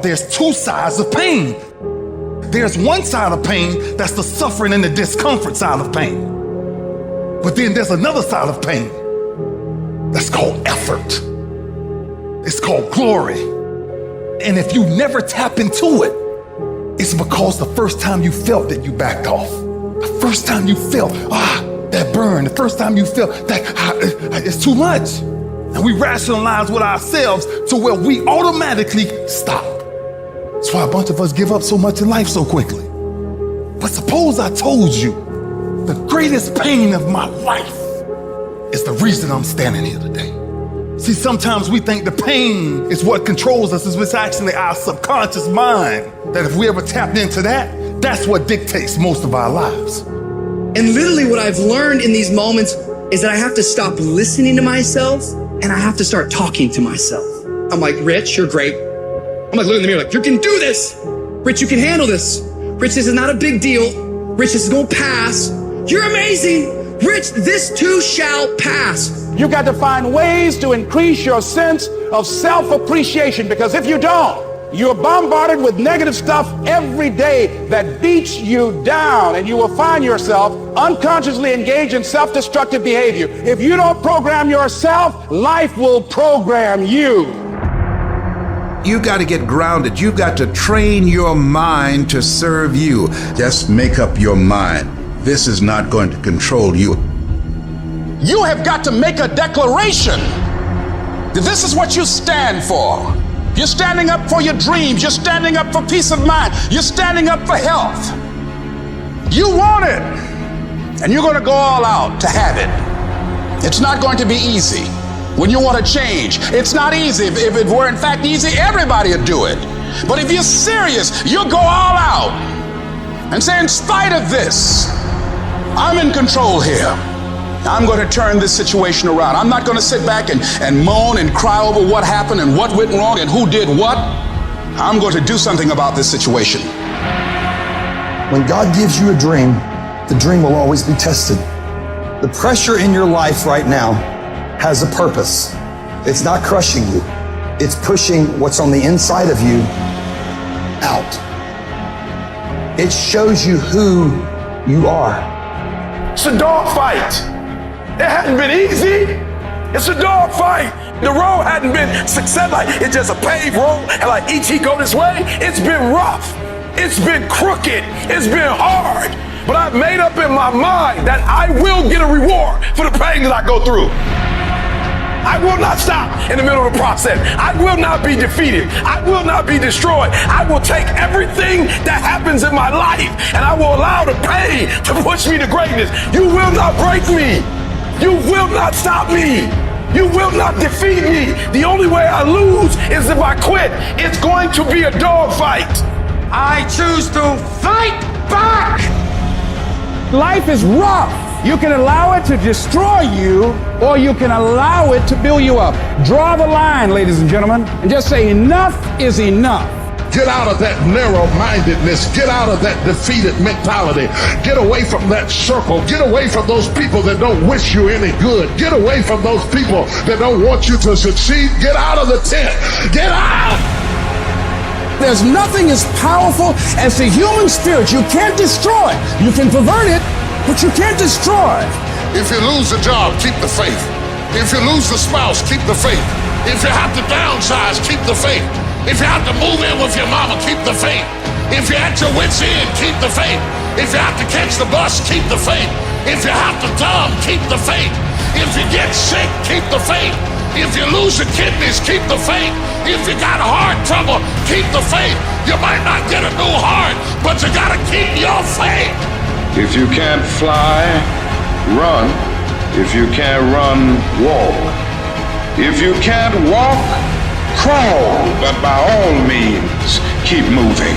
there's two sides of pain. There's one side of pain that's the suffering and the discomfort side of pain. But then there's another side of pain that's called effort. It's called glory. And if you never tap into it, it's because the first time you felt that you backed off. The first time you felt, that burn. The first time you felt that it's too much. And we rationalize with ourselves to where we automatically stop. That's why a bunch of us give up so much in life so quickly. But suppose I told you the greatest pain of my life is the reason I'm standing here today. See, sometimes we think the pain is what controls us. It's actually our subconscious mind that if we ever tapped into that, that's what dictates most of our lives. And literally what I've learned in these moments is that I have to stop listening to myself and I have to start talking to myself. I'm like, Rich, you're great. I'm like, look in the mirror, like, you can do this. Rich, you can handle this. Rich, this is not a big deal. Rich, this is gonna pass. You're amazing. Rich, this too shall pass. You got to find ways to increase your sense of self-appreciation, because if you don't, you're bombarded with negative stuff every day that beats you down, and you will find yourself unconsciously engaged in self-destructive behavior. If you don't program yourself, life will program you. You got to get grounded. You got to train your mind to serve you. Just make up your mind. This is not going to control you. You have got to make a declaration that this is what you stand for. You're standing up for your dreams. You're standing up for peace of mind. You're standing up for health. You want it, and you're going to go all out to have it. It's not going to be easy. When you want to change, it's not easy. If it were in fact easy, everybody would do it. But if you're serious, you'll go all out and say, in spite of this, I'm in control here. I'm going to turn this situation around. I'm not going to sit back and moan and cry over what happened and what went wrong and who did what. I'm going to do something about this situation. When God gives you a dream, the dream will always be tested. The pressure in your life right now has a purpose. It's not crushing you. It's pushing what's on the inside of you out. It shows you who you are. It's a dogfight. It hadn't been easy. It's a dogfight. The road hadn't been success. Like, it's just a paved road, and like E.T. go this way. It's been rough. It's been crooked. It's been hard. But I've made up in my mind that I will get a reward for the pain that I go through. I will not stop in the middle of the process. I will not be defeated. I will not be destroyed. I will take everything that happens in my life and I will allow the pain to push me to greatness. You will not break me. You will not stop me. You will not defeat me. The only way I lose is if I quit. It's going to be a dogfight. I choose to fight back. Life is rough. You can allow it to destroy you, or you can allow it to build you up. Draw the line, ladies and gentlemen, and just say enough is enough. Get out of that narrow-mindedness. Get out of that defeated mentality. Get away from that circle. Get away from those people that don't wish you any good. Get away from those people that don't want you to succeed. Get out of the tent. Get out! There's nothing as powerful as the human spirit. You can't destroy it. You can pervert it, but you can't destroy it. If you lose the job, keep the faith. If you lose the spouse, keep the faith. If you have to downsize, keep the faith. If you have to move in with your mama, keep the faith. If you're at your wit's end, keep the faith. If you have to catch the bus, keep the faith. If you have to dumb, keep the faith. If you get sick, keep the faith. If you lose your kidneys, keep the faith. If you got heart trouble, keep the faith. You might not get a new heart, but you gotta keep your faith. If you can't fly, run. If you can't run, walk. If you can't walk, crawl. But by all means, keep moving.